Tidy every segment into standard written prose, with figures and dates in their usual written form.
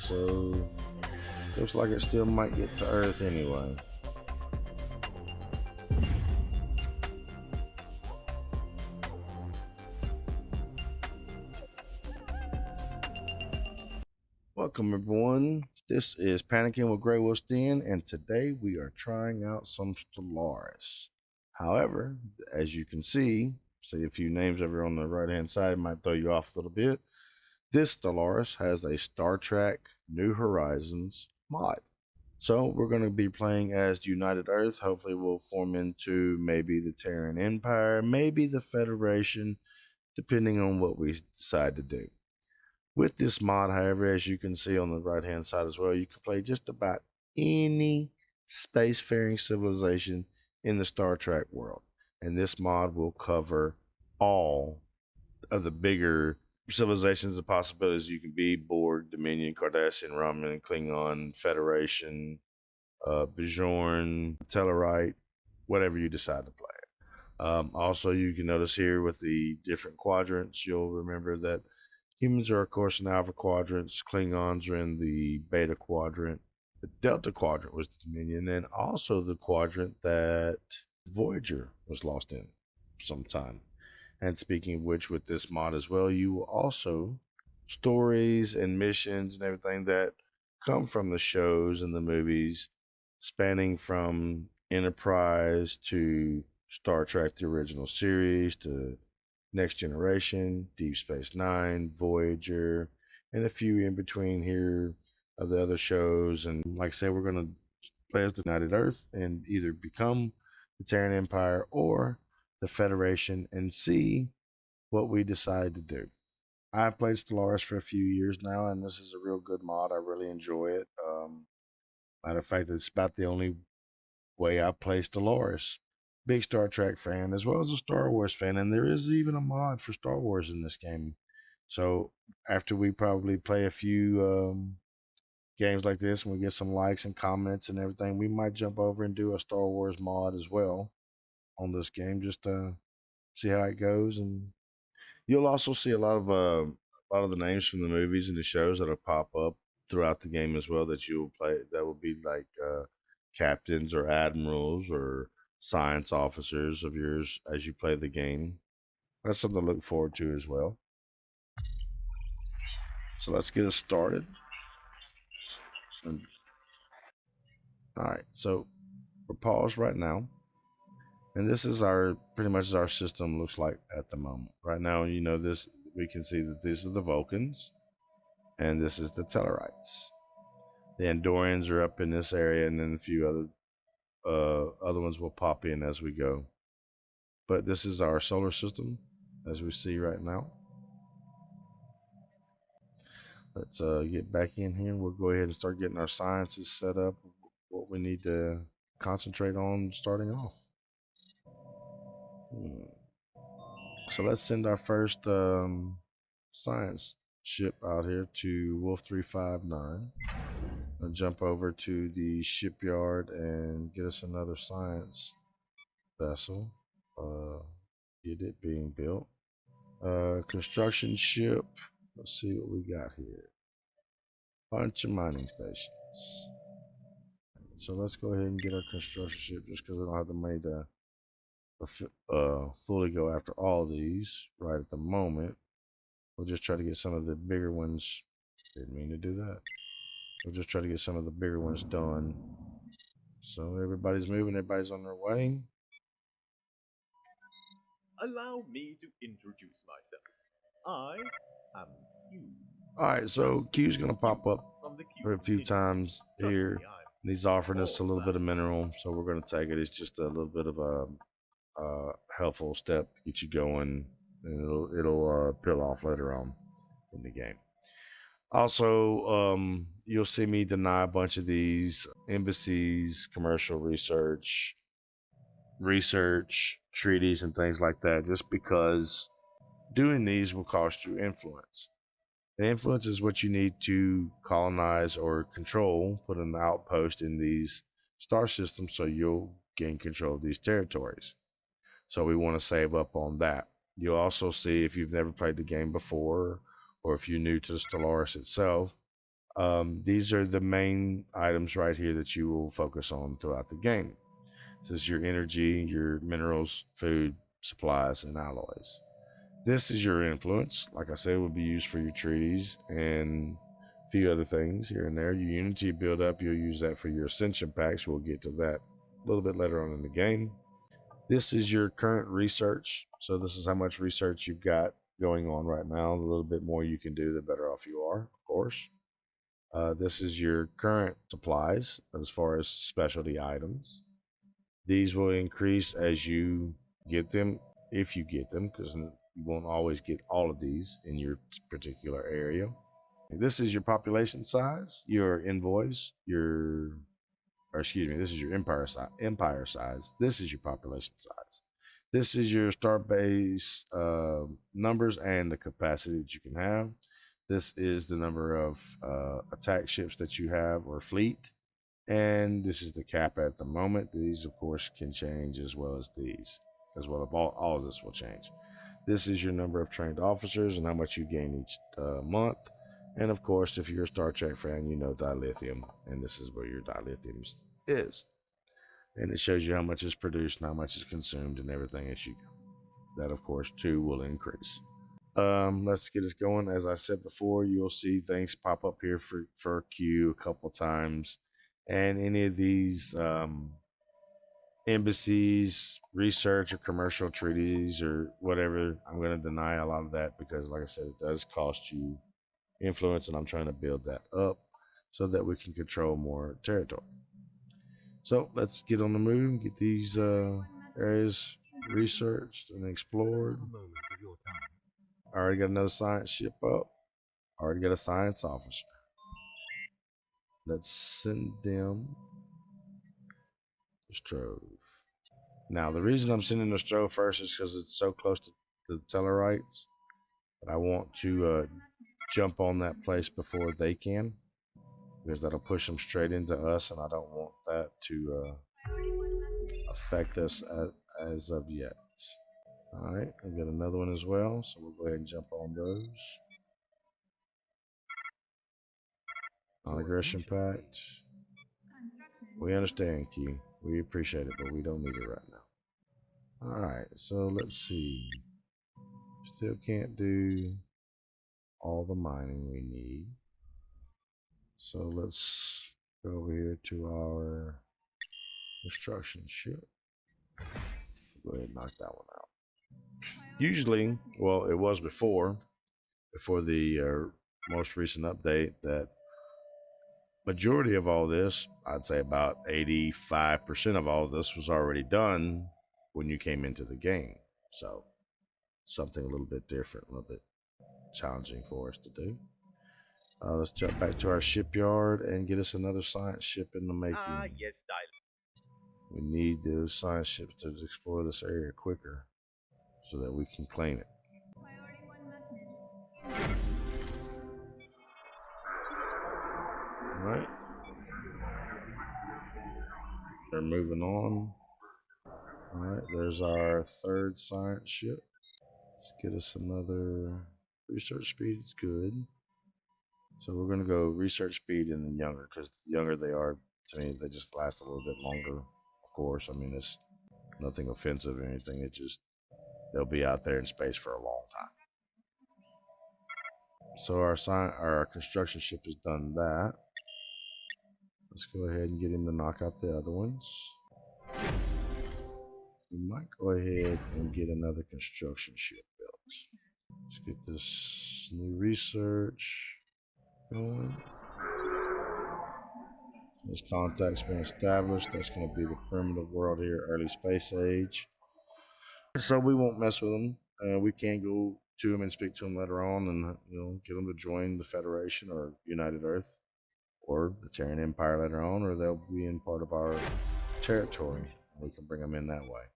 so looks like it still might get to Earth anyway. Welcome everyone. This is Panicking with GreyWolfs Den, and today we are trying out some Stellaris. However, as you can see a few names over on the right hand side, it might throw you off a little bit. This Stellaris has a Star Trek New Horizons mod. So we're going to be playing as United Earth. Hopefully we'll form into maybe the Terran Empire, maybe the Federation, depending on what we decide to do. With this mod, however, as you can see on the right hand side as well, you can play just about any spacefaring civilization in the Star Trek world. And this mod will cover all of the bigger civilizations and possibilities you can be: Borg, Dominion, Cardassian, Romulan, Klingon, Federation, Bajorn, Tellarite, whatever you decide to play. Also, you can notice here with the different quadrants, you'll remember that humans are, of course, in Alpha quadrants. Klingons are in the Beta quadrant. The Delta quadrant was the Dominion, and also the quadrant that Voyager was lost in sometime. And speaking of which, with this mod as well, you will also stories and missions and everything that come from the shows and the movies, spanning from Enterprise to Star Trek, the original series, to Next Generation, Deep Space Nine, Voyager, and a few in between here of the other shows. And like I said, we're going to play as the United Earth and either become the Terran Empire or the Federation and see what we decide to do. I've played Stellaris for a few years now, and this is a real good mod. I really enjoy it. Matter of fact, it's about the only way I play Stellaris. Big Star Trek fan, as well as a Star Wars fan, and there is even a mod for Star Wars in this game. So after we probably play a few games like this and we get some likes and comments and everything, we might jump over and do a Star Wars mod as well on this game, just to see how it goes. And you'll also see a lot of the names from the movies and the shows that'll pop up throughout the game as well, that you'll play, that will be like captains or admirals or science officers of yours as you play the game. That's something to look forward to as well. So let's get us started. All right, so we're paused right now, and this is our pretty much our system looks like at the moment. Right now, you know, this we can see that these are the Vulcans, and this is the Tellarites. The Andorians are up in this area, and then a few other ones will pop in as we go. But this is our solar system as we see right now. Let's get back in here. We'll go ahead and start getting our sciences set up, what we need to concentrate on starting off. So let's send our first science ship out here to Wolf 359 and jump over to the shipyard and get us another science vessel. Get it being built. Construction ship. Let's see what we got here. Bunch of mining stations. So let's go ahead and get our construction ship, just because we don't have the money to fully go after all these right at the moment. We'll just try to get some of the bigger ones. Didn't mean to do that. We'll just try to get some of the bigger ones done. So everybody's moving, everybody's on their way. Allow me to introduce myself. I am Q. Alright, so Q's gonna pop up for a few times here. And he's offering us a little bit of mineral, so we're gonna take it. It's just a little bit of a helpful step to get you going, and it'll peel off later on in the game. Also, you'll see me deny a bunch of these embassies, commercial research, treaties, and things like that, just because doing these will cost you influence. And influence is what you need to colonize or control, put an outpost in these star systems so you'll gain control of these territories. So we want to save up on that. You'll also see, if you've never played the game before, or if you're new to the Stellaris itself, These are the main items right here that you will focus on throughout the game. This is your energy, your minerals, food, supplies, and alloys. This is your influence. Like I said, will be used for your treaties and a few other things here and there. Your unity build up, you'll use that for your Ascension Packs. We'll get to that a little bit later on in the game. This is your current research. So this is how much research you've got going on right now. The little bit more you can do, the better off you are, of course. This is your current supplies as far as specialty items. These will increase as you get them, if you get them, because you won't always get all of these in your particular area. This is your population size, your envoys, this is your empire size. This is your population size. This is your star base numbers and the capacity that you can have. This is the number of attack ships that you have or fleet. And this is the cap at the moment. These, of course, can change as well as these. As well as all of this will change. This is your number of trained officers and how much you gain each month. And, of course, if you're a Star Trek fan, you know dilithium. And this is where your dilithium is. And it shows you how much is produced and how much is consumed and everything as you go. That, of course, too, will increase. Let's get us going. As I said before, you'll see things pop up here for Q a couple times. And any of these embassies, research, or commercial treaties, or whatever, I'm going to deny a lot of that because, like I said, it does cost you influence, and I'm trying to build that up so that we can control more territory. So let's get on the move and get these areas researched and explored. I already got another science ship up. I already got a science officer. Let's send them to Strove. Now, the reason I'm sending the Strove first is because it's so close to the Tellarites. But I want to jump on that place before they can, because that'll push them straight into us, and I don't want that to affect us as of yet. All right, I've got another one as well, so we'll go ahead and jump on those. Non-aggression pact. We understand, Q. We appreciate it, but we don't need it right now. All right, so let's see. Still can't do all the mining we need. So let's go over here to our construction ship. Go ahead and knock that one out. Usually, well, it was before the most recent update, that majority of all this, I'd say about 85% of all this was already done when you came into the game. So something a little bit different, a little bit challenging for us to do. Let's jump back to our shipyard and get us another science ship in the making. Yes, We need those science ships to explore this area quicker so that we can claim it. All right. They're moving on. All right, there's our third science ship. Let's get us another research speed. It's good. So we're going to go research speed and then younger, because the younger they are, to me, they just last a little bit longer. Of course, I mean, it's nothing offensive or anything. It just, they'll be out there in space for a long time. So our construction ship has done that. Let's go ahead and get him to knock out the other ones. We might go ahead and get another construction ship built. Let's get this new research going. This contact's been established. That's going to be the primitive world here, early space age. So we won't mess with them. We can go to them and speak to them later on, and get them to join the Federation or United Earth or the Terran Empire later on, or they'll be in part of our territory. We can bring them in that way.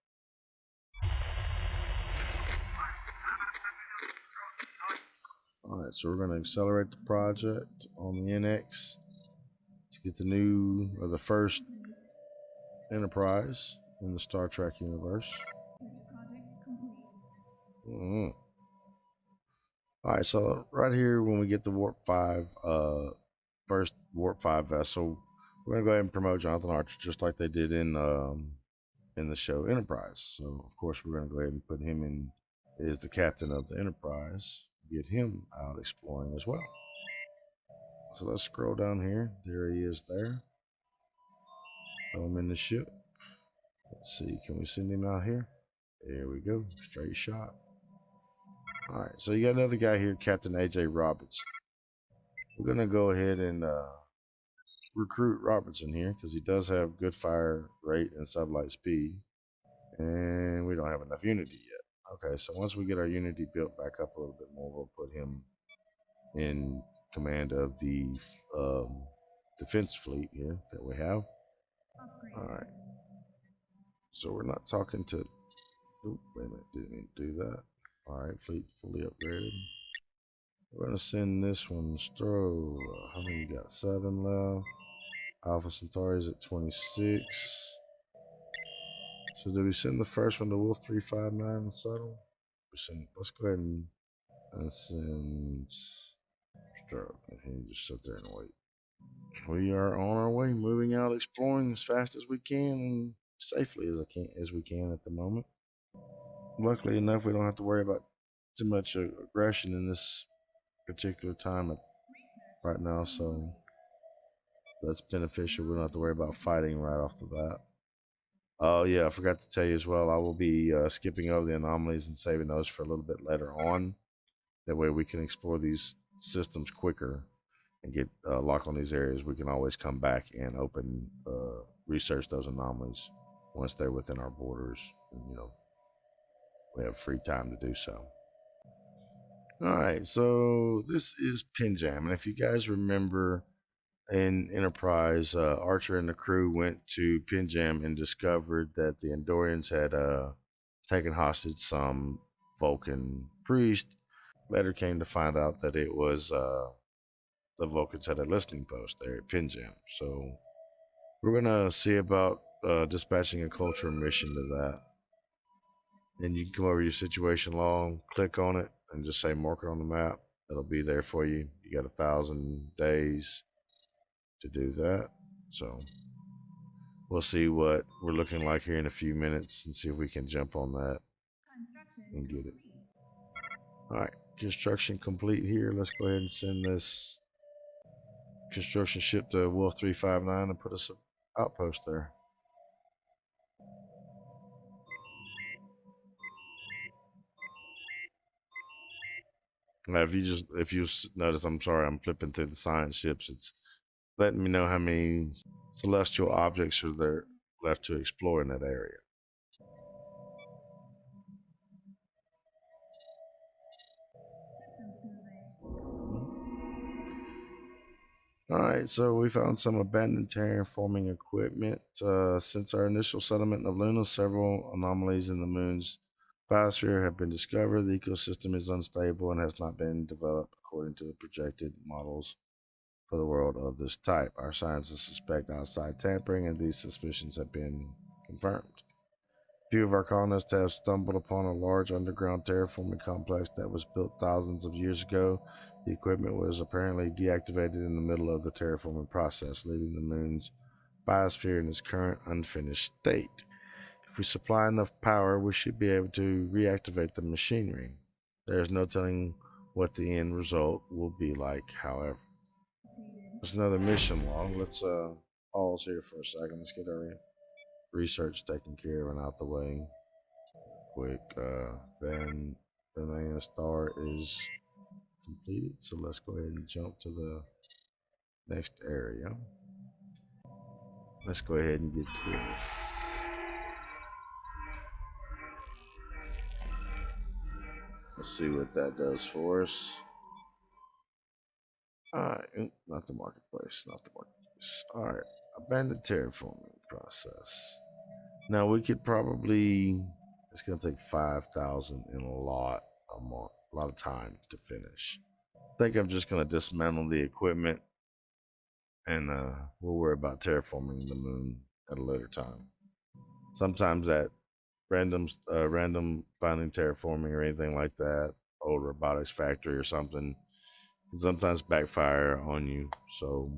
All right, so we're going to accelerate the project on the NX to get the first Enterprise in the Star Trek universe. All right, so right here when we get the Warp 5 first Warp 5 vessel. We're gonna go ahead and promote Jonathan Archer just like they did in the show Enterprise. So of course we're gonna go ahead and put him in as the captain of the Enterprise. Get him out exploring as well. So let's scroll down here. There he is there. Throw him in the ship. Let's see, can we send him out here? There we go, straight shot. All right, so you got another guy here, Captain AJ Robertson. We're gonna go ahead and recruit Robertson here because he does have good fire rate and sublight speed, and we don't have enough unity yet. Okay, so once we get our unity built back up a little bit more, we'll put him in command of the defense fleet here that we have. All right. So we're not talking to. Oh, wait a minute, didn't mean to do that. All right, fleet fully upgraded. We're gonna send this one Stro. How many you got? 7 left. Alpha Centauri's at 26. So do we send the first one to Wolf 359 and settle? Let's go ahead and send Stro. And he just sit there and wait. We are on our way, moving out, exploring as fast as we can and safely as we can at the moment. Luckily enough, we don't have to worry about too much aggression in this particular time right now, so that's beneficial. We don't have to worry about fighting right off the bat. Oh yeah, I forgot to tell you as well. I will be skipping over the anomalies and saving those for a little bit later on. That way we can explore these systems quicker and get lock on these areas. We can always come back and open research those anomalies once they're within our borders. And, we have free time to do so. All right, so this is Pinjam, and if you guys remember in Enterprise, Archer and the crew went to Pinjam and discovered that the Andorians had taken hostage some Vulcan priest. Later came to find out that it was the Vulcans had a listening post there at Pinjam. So we're gonna see about dispatching a culture mission to that. And you can come over your situation log, click on it, and just say mark it on the map. It'll be there for you. You got 1,000 days to do that. So we'll see what we're looking like here in a few minutes and see if we can jump on that and get it. All right, construction complete here. Let's go ahead and send this construction ship to Wolf 359 and put us an outpost there. Now, if you notice, I'm sorry, I'm flipping through the science ships. It's letting me know how many celestial objects are there left to explore in that area. All right, so we found some abandoned terraforming equipment. Since our initial settlement of Luna, several anomalies in the moon's biosphere have been discovered. The ecosystem is unstable and has not been developed according to the projected models for the world of this type. Our scientists suspect outside tampering, and these suspicions have been confirmed. Few of our colonists have stumbled upon a large underground terraforming complex that was built thousands of years ago. The equipment was apparently deactivated in the middle of the terraforming process, leaving the moon's biosphere in its current unfinished state. If we supply enough power, we should be able to reactivate the machinery. There is no telling what the end result will be like, however. There's another mission log. Let's pause here for a second. Let's get our research taken care of and out the way quick. Then the star is completed, so let's go ahead and jump to the next area. Let's go ahead and get this. Let's see what that does for us. Alright, not the marketplace. Alright, abandoned terraforming process. Now we could probably, it's gonna take 5,000 and a lot of time to finish. I think I'm just gonna dismantle the equipment and we'll worry about terraforming the moon at a later time. Sometimes that random finding terraforming or anything like that, old robotics factory or something, can sometimes backfire on you. So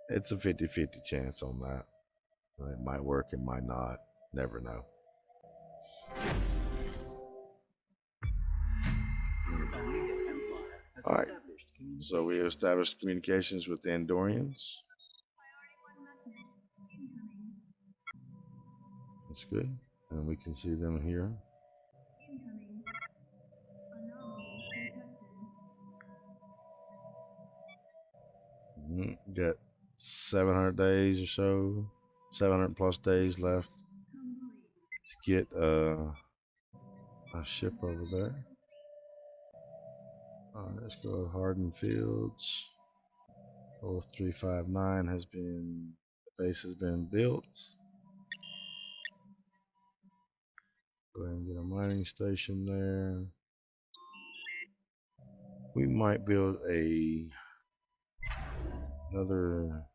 it's a 50-50 chance on that. It might work, it might not. Never know. All right. So we established communications with the Andorians. That's good. And we can see them here. Got 700 days or so, 700 plus days left to get a ship over there. Let's go to Harden Fields. 0359 has been, the base has been built. Go ahead and get a mining station there. We might build another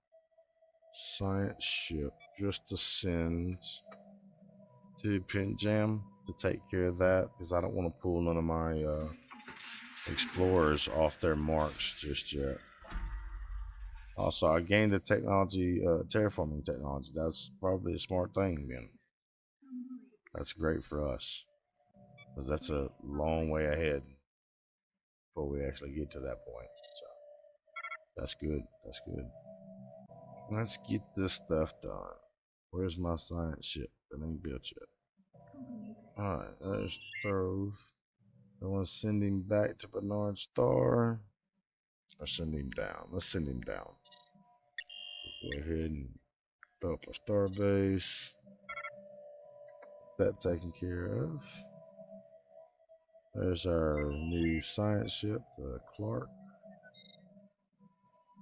science ship just to send to Pinjam to take care of that, because I don't want to pull none of my explorers off their marks just yet. Also, I gained the technology, terraforming technology. That's probably a smart thing, man. That's great for us, because that's a long way ahead before we actually get to that point. So that's good. That's good. Let's get this stuff done. Where's my science ship? That ain't built yet. Alright, there's Throve. I want to send him back to Bernard Star. Or send him down. Let's send him down. Go ahead and build up a star base. That taken care of. There's our new science ship, the Clark.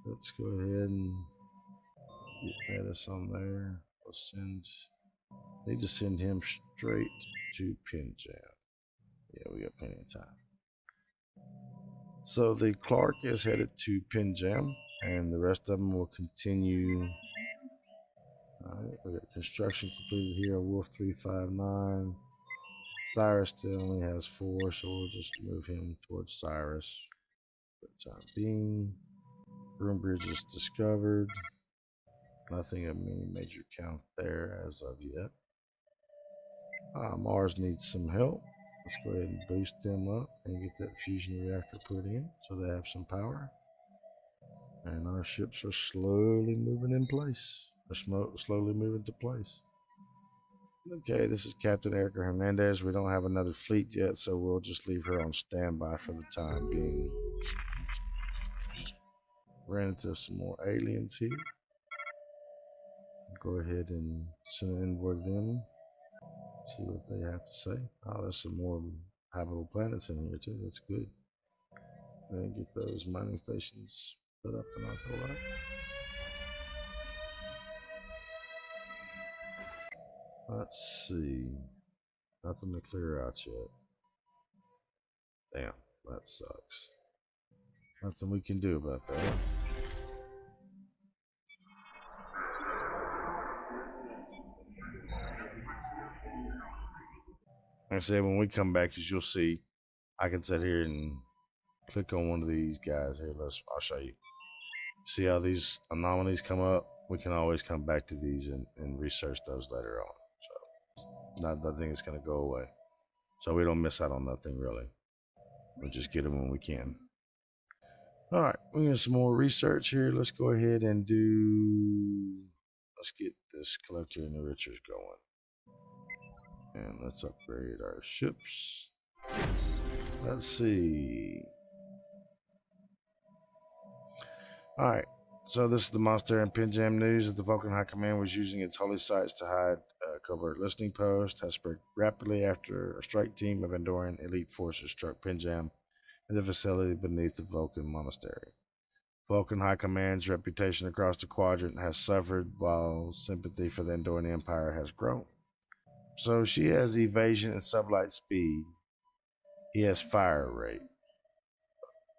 Let's go ahead and get Metis on there. We'll send. Need to send him straight to Pinjam. Yeah, we got plenty of time. So the Clark is headed to Pinjam, and the rest of them will continue. Alright, we got construction completed here. Wolf 359. Cyrus still only has 4, so we'll just move him towards Cyrus for the time being. Room bridge is discovered. Nothing of any major count there as of yet. Mars needs some help. Let's go ahead and boost them up and get that fusion reactor put in so they have some power. And our ships are slowly moving in place. They're slowly moving to place. Okay, this is Captain Erica Hernandez. We don't have another fleet yet, so we'll just leave her on standby for the time being. Ran into some more aliens here. Go ahead and send an envoy to them. See what they have to say. Oh, there's some more habitable planets in here too. That's good. And get those mining stations put up and all that. Let's see. Nothing to clear out yet. Damn, that sucks. Nothing we can do about that. Like I said, when we come back, as you'll see, I can sit here and click on one of these guys here. I'll show you. See how these anomalies come up? We can always come back to these and research those later on. So nothing is going to go away. So we don't miss out on nothing really. We'll just get them when we can. All right, we got some more research here. Let's go ahead and let's get this collector and enrichers going. And let's upgrade our ships. Let's see. All right, so this is the Monster and Pinjam news that the Vulcan High Command was using its holy sites to hide covert listening posts. Has spread rapidly after a strike team of Andorian elite forces struck Pinjam in the facility beneath the Vulcan monastery. Vulcan High Command's reputation across the quadrant has suffered while sympathy for the Andorian Empire has grown. So she has evasion and sublight speed. He has fire rate.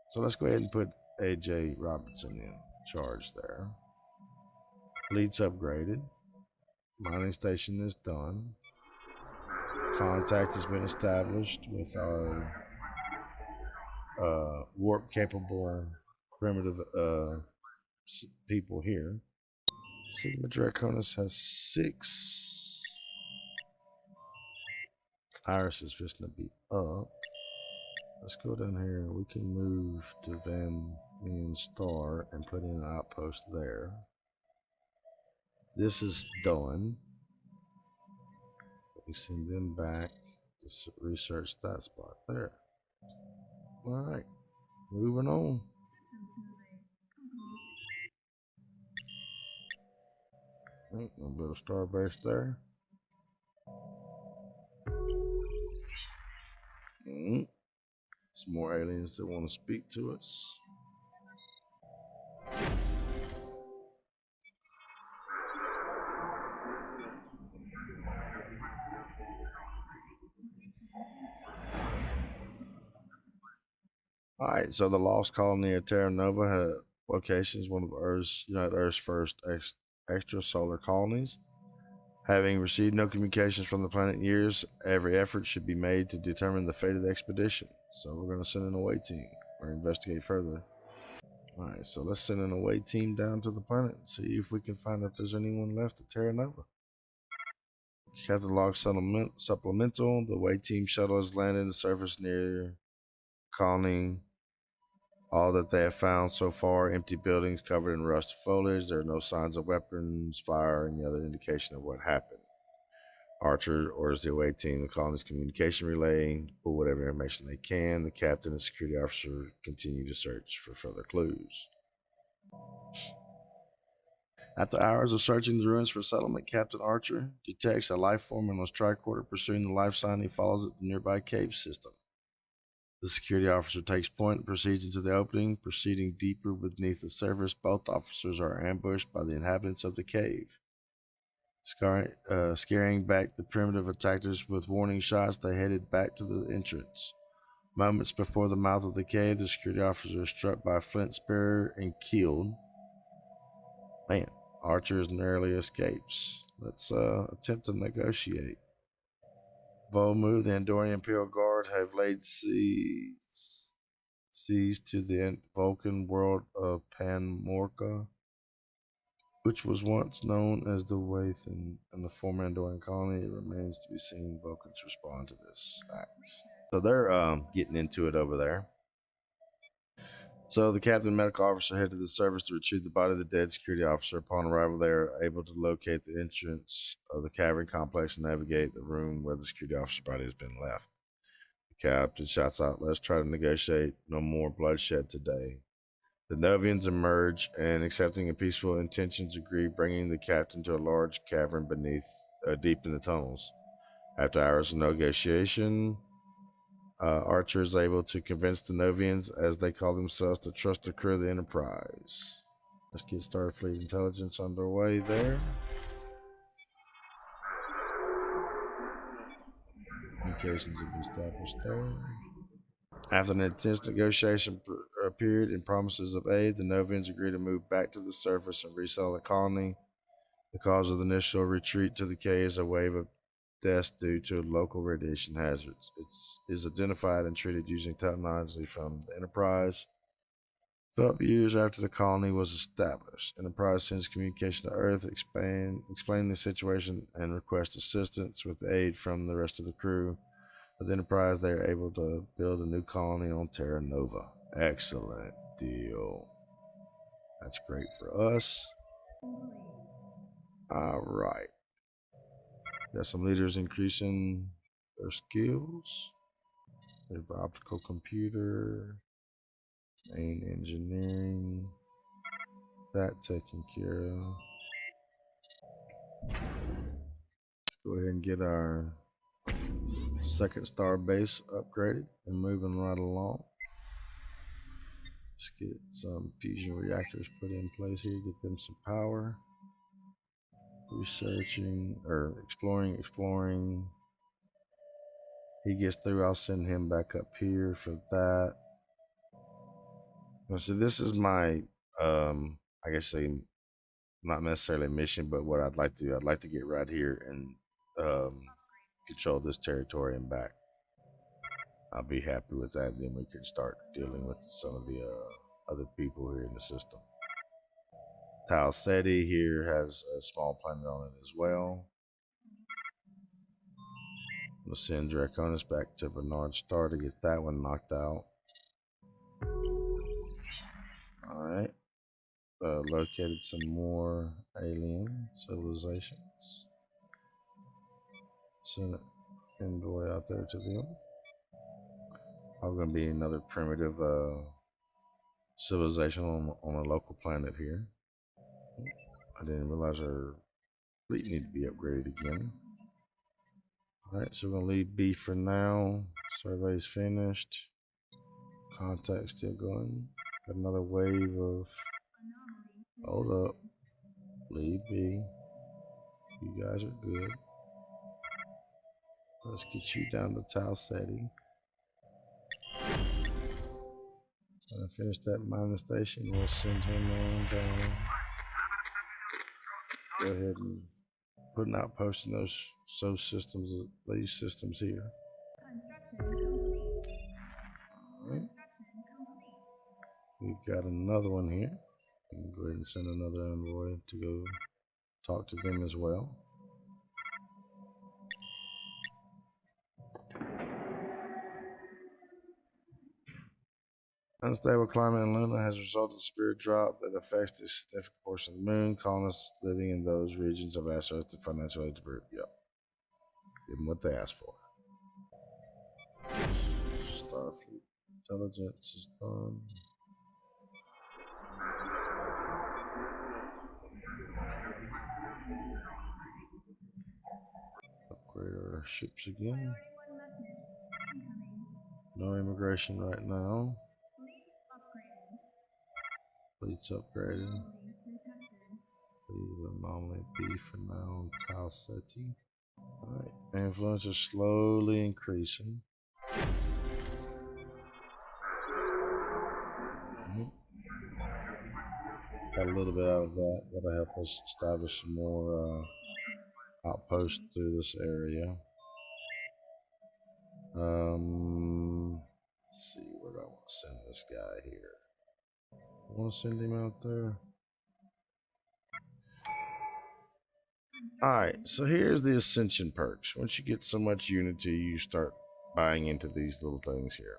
So let's go ahead and put AJ Robinson in charge there. Fleet's upgraded. Mining station is done. Contact has been established with our warp capable primitive people here. Sigma Draconis has 6. Iris is just gonna be up. Let's go down here. We can move to Van Mean Star and put in an outpost there. This is done. We send them back to research that spot there. All right, moving on. A little bit of star base there. Some more aliens that want to speak to us. All right, so the lost colony of Terra Nova had locations, one of Earth's first extrasolar colonies. Having received no communications from the planet in years, every effort should be made to determine the fate of the expedition. So we're going to send an away team or investigate further. All right, so let's send an away team down to the planet and see if we can find out if there's anyone left at Terra Nova. Captain Log Supplemental. The away team shuttle has landed on the surface near colony. All that they have found so far, empty buildings covered in rusted foliage. There are no signs of weapons, fire, or any other indication of what happened. Archer orders the away team, the colony's communication relay, pull whatever information they can. The captain and security officer continue to search for further clues. After hours of searching the ruins for settlement, Captain Archer detects a life form in a tricorder pursuing the life sign. He follows it to the nearby cave system. The security officer takes point and proceeds into the opening. Proceeding deeper beneath the surface, both officers are ambushed by the inhabitants of the cave. Scaring back the primitive attackers with warning shots, they headed back to the entrance. Moments before the mouth of the cave, the security officer is struck by a flint spear and killed. Man, Archer narrowly escapes. Let's attempt to negotiate. Volmu, the Andorian Imperial Guard, have laid siege to the Vulcan world of Panmorka, which was once known as the Waith and the former Andorian colony. It remains to be seen Vulcans respond to this act. So they're getting into it over there. So the captain and medical officer head to the surface to retrieve the body of the dead security officer. Upon arrival, they are able to locate the entrance of the cavern complex and navigate the room where the security officer's body has been left. The captain shouts out, "Let's try to negotiate. No more bloodshed today." The Novians emerge and, accepting a peaceful intentions, agree, bringing the captain to a large cavern beneath, deep in the tunnels. After hours of negotiation, Archer is able to convince the Novians, as they call themselves, to trust the crew of the Enterprise. Let's get Starfleet intelligence underway there. Communications have been established there. After an intense negotiation period and promises of aid, the Novians agree to move back to the surface and resettle the colony. The cause of the initial retreat to the cave is a wave of deaths due to local radiation hazards. It is identified and treated using technology from the Enterprise. 12 years after the colony was established, Enterprise sends communication to Earth, explaining the situation and requests assistance with aid from the rest of the crew. With Enterprise, they are able to build a new colony on Terra Nova. Excellent deal. That's great for us. All right. Got some leaders increasing their skills. There's the optical computer, main engineering, that taken care of. Let's go ahead and get our second star base upgraded and moving right along. Let's get some fusion reactors put in place here, get them some power. Researching or exploring. He gets through, I'll send him back up here for that. So this is my I guess say not necessarily a mission, but what I'd like to do, I'd like to get right here and control this territory and back. I'll be happy with that. Then we can start dealing with some of the other people here in the system. Tau Ceti here has a small planet on it as well. We'll send Draconis back to Bernard Star to get that one knocked out. Alright. Located some more alien civilizations. Send an envoy out there to them. I'm going to be another primitive civilization on a local planet here. I didn't realize our fleet needed to be upgraded again. Alright, so we're going to leave B for now. Survey's finished. Contact still going. Got another wave of... Hold up. Leave B. You guys are good. Let's get you down to Tau Ceti. When I finish that mining station, we'll send him on down. Go ahead and put an outpost in those systems, these systems here. Right. We've got another one here. We can go ahead and send another envoy to go talk to them as well. Unstable climate in Luna has resulted in spirit drop that affects a significant portion of the moon. Colonists living in those regions have asked us to financial aid to birth. Yep. Give them what they asked for. Starfleet intelligence is done. Upgrade our ships again. No immigration right now. Fleet's upgraded. Leave anomaly B for now. Tau Ceti. Alright, influence is slowly increasing. Got a little bit out of that. That'll help us establish some more outposts through this area. Let's see, where do I want to send this guy here? I want to send him out there. Alright, so here's the Ascension Perks. Once you get so much unity, you start buying into these little things here.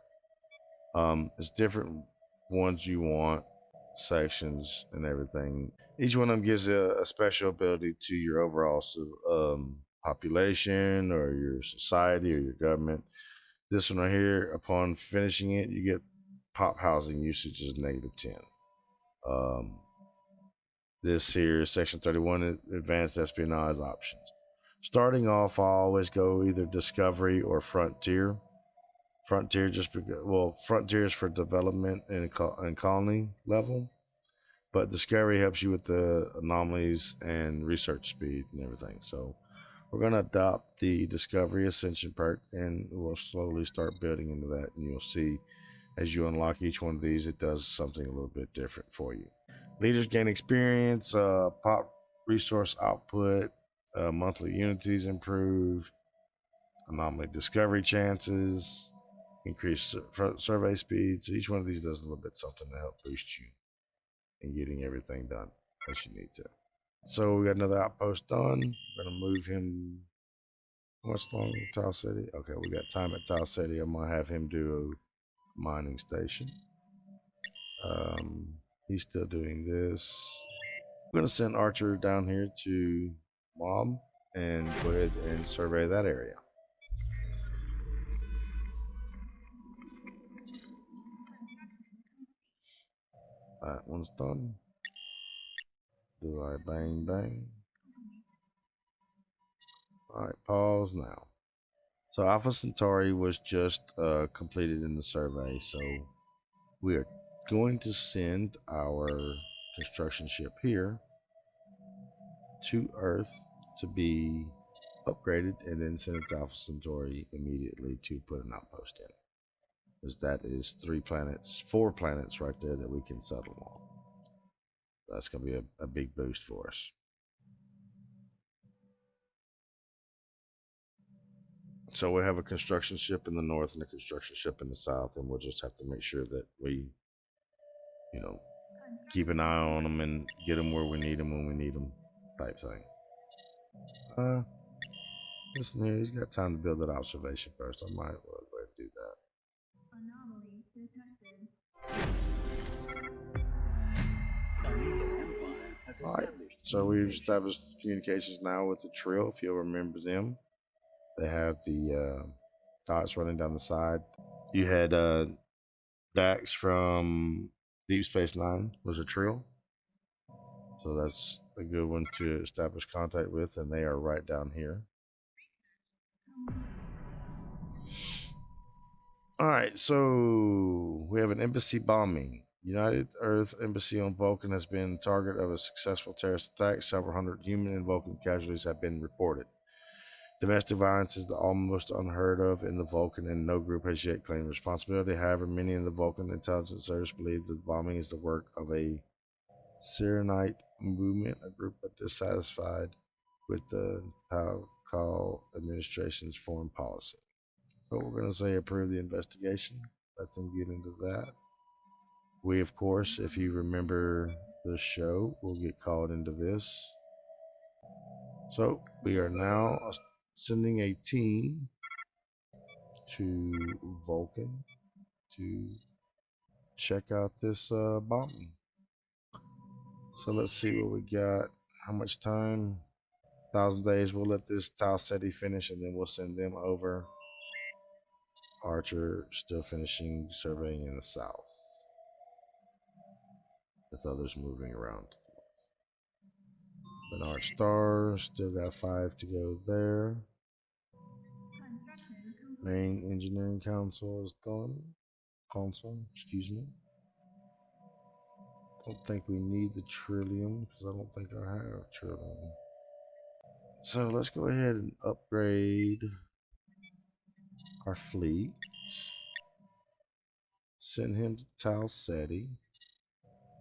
It's different ones you want, sections and everything. Each one of them gives a special ability to your overall population or your society or your government. This one right here, upon finishing it, you get pop housing usage is -10. This here is section 31, advanced espionage options. Starting off, I always go either discovery or frontier. Frontier just because, well, frontier is for development and colony level, but discovery helps you with the anomalies and research speed and everything. So we're going to adopt the discovery ascension perk, and we'll slowly start building into that, and you'll see as you unlock each one of these, it does something a little bit different for you. Leaders gain experience, pop resource output, monthly unities improve, anomaly discovery chances, increase survey speeds. Each one of these does a little bit something to help boost you in getting everything done as you need to. So we got another outpost done. We're gonna move him. How much longer? Tau Ceti. Okay, we got time at Tau Ceti. I'm gonna have him do a mining station. He's still doing this. I'm gonna send Archer down here to Mom and go ahead and survey that area. That one's done. Do I bang bang? Alright, pause now. So Alpha Centauri was just completed in the survey, so we are going to send our construction ship here to Earth to be upgraded and then send it to Alpha Centauri immediately to put an outpost in. Because that is 4 planets right there that we can settle on. That's going to be a big boost for us. So we have a construction ship in the north and a construction ship in the south, and we'll just have to make sure that we you know, keep an eye on them and get them where we need them when we need them, type thing. Listen here, he's got time to build that observation first. I might well go ahead and do that. Alright, so we've established communications now with the trio, if you'll remember them. They have the dots running down the side. You had Dax from Deep Space Nine was a trio. So that's a good one to establish contact with, and they are right down here. All right, so we have an embassy bombing. United Earth Embassy on Vulcan has been target of a successful terrorist attack. Several hundred human and Vulcan casualties have been reported. Domestic violence is almost unheard of in the Vulcan, and no group has yet claimed responsibility. However, many in the Vulcan intelligence service believe that the bombing is the work of a Serenite movement, a group of dissatisfied with the Kal administration's foreign policy. But we're going to say approve the investigation. Let them get into that. We, of course, if you remember the show, will get called into this. So we are now sending a team to Vulcan to check out this bombing. So let's see what we got. How much time? 1,000 days. We'll let this Tau Ceti finish, and then we'll send them over. Archer still finishing surveying in the south, with others moving around. Bernard Star still got 5 to go there. Main engineering council is done. Excuse me. Don't think we need the Trillium because I don't think I have Trillium. So let's go ahead and upgrade our fleet. Send him to Tau Ceti.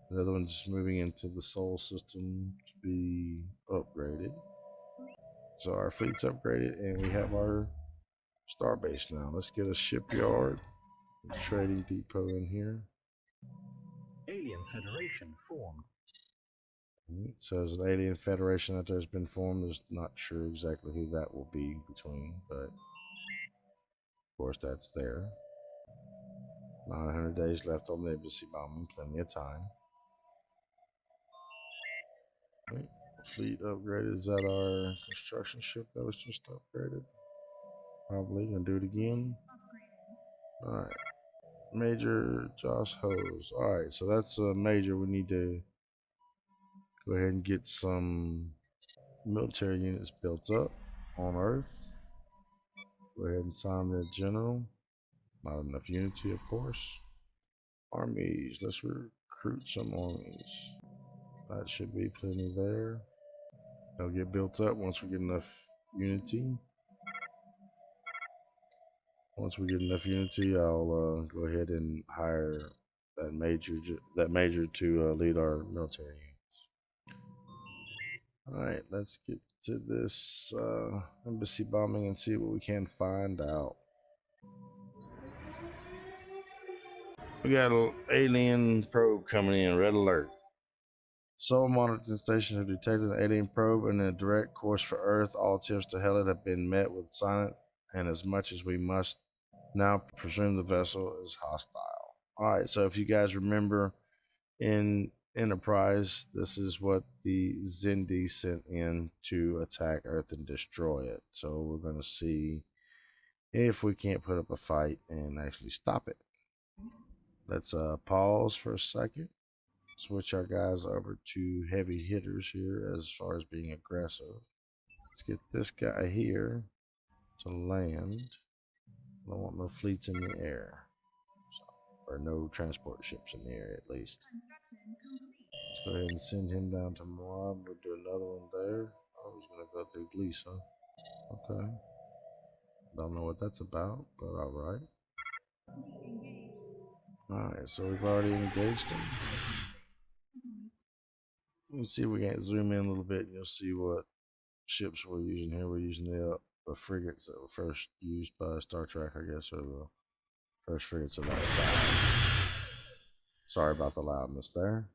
The other one's moving into the Sol system to be upgraded. So our fleet's upgraded and we have our starbase now. Let's get a shipyard, a trading depot in here. Alien Federation formed. So there's an alien federation that has been formed. There's not sure exactly who that will be between, but of course that's there. 900 days left on the embassy bombing, plenty of time. Right. Fleet upgraded. Is that our construction ship that was just upgraded? Probably gonna do it again. Alright. Major Josh Hose. Alright, so that's a major. We need to go ahead and get some military units built up on Earth. Go ahead and sign the general. Not enough unity, of course. Armies. Let's recruit some armies. That should be plenty there. They'll get built up once we get enough unity. Once we get enough unity, I'll go ahead and hire that major to lead our military units. All right, let's get to this embassy bombing and see what we can find out. We got an alien probe coming in. Red alert. Sol monitoring stations have detected an alien probe in a direct course for Earth. All attempts to hail it have been met with silence, and as much as we must now presume the vessel is hostile. Alright, so if you guys remember in Enterprise, this is what the Xindi sent in to attack Earth and destroy it. So we're going to see if we can't put up a fight and actually stop it. Let's pause for a second. Switch our guys over to heavy hitters here as far as being aggressive. Let's get this guy here to land. I don't want no fleets in the air. Or no transport ships in the air at least. Let's go ahead and send him down to Moab. We'll do another one there. Oh, he's going to go through Gleesa. Okay. Don't know what that's about, but alright. Alright, so we've already engaged him. Let's see if we can zoom in a little bit and you'll see what ships we're using here. We're using the frigates that were first used by Star Trek, I guess, or the first frigates of that size. Sorry about the loudness there.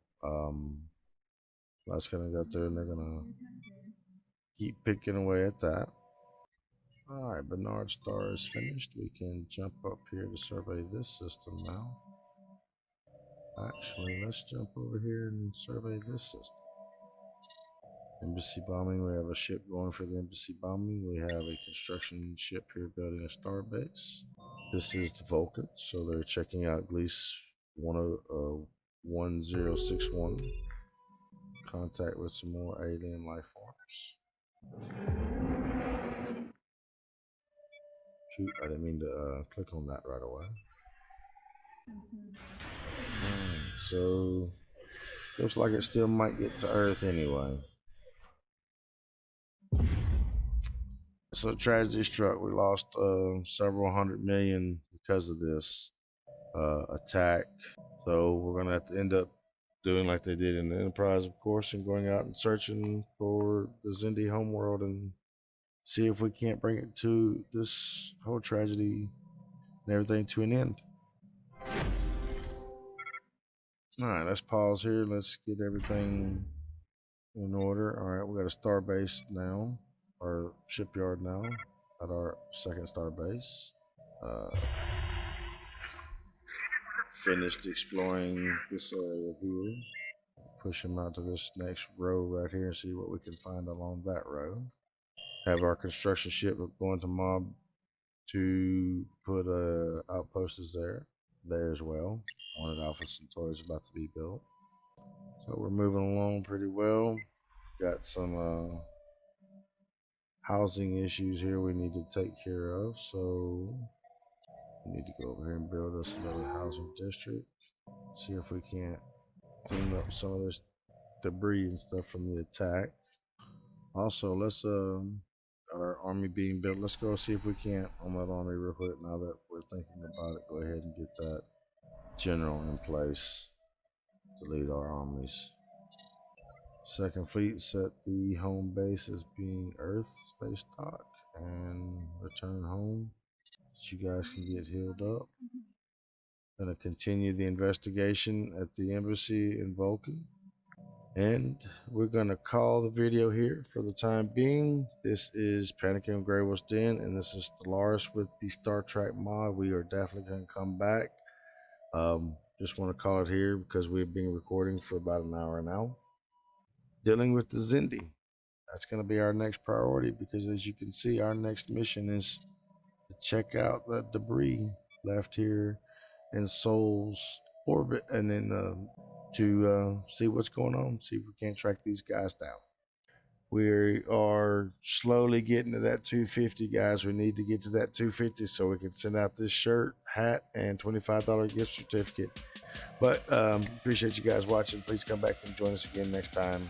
That's gonna go through and they're gonna keep picking away at that. Alright, Bernard Star is finished. We can jump up here to survey this system now. Actually, let's jump over here and survey this system. Embassy bombing. We have a ship going for the embassy bombing. We have a construction ship here building a star base. This is the Vulcan, so they're checking out Gliese 1061. Contact with some more alien life forms. Shoot, I didn't mean to click on that right away. So, looks like it still might get to Earth anyway. So tragedy struck. We lost several hundred million because of this attack. So we're gonna have to end up doing like they did in the Enterprise, of course, and going out and searching for the Xindi homeworld and see if we can't bring it to this whole tragedy and everything to an end. All right, let's pause here. Let's get everything in order. All right, we got a star base now, our shipyard now at our second star base. Finished exploring this area here. Push them out to this next row right here and see what we can find along that row. Have our construction ship going to Mob to put outposts there as well. One at Alpha Centauri is about to be built. So we're moving along pretty well. Got some housing issues here we need to take care of. So we need to go over here and build us another housing district. See if we can't clean up some of this debris and stuff from the attack. Also, let's our army being built. Let's go see if we can't on that army real quick. Now that we're thinking about it, go ahead and get that general in place to lead our armies. Second Fleet set the home base as being Earth space dock and return home so you guys can get healed up. Gonna continue the investigation at the embassy in Vulcan. And we're gonna call the video here for the time being. This is Panicking with GreyWolfs Den, and this is Stellaris with the Star Trek mod. We are definitely gonna come back. Just want to call it here because we've been recording for about an hour now. Dealing with the Xindi. That's gonna be our next priority because as you can see, our next mission is to check out the debris left here in Sol's orbit, and then to see what's going on, see if we can't track these guys down. We are slowly getting to that 250, guys. We need to get to that 250 so we can send out this shirt, hat, and $25 gift certificate. But appreciate you guys watching. Please come back and join us again next time.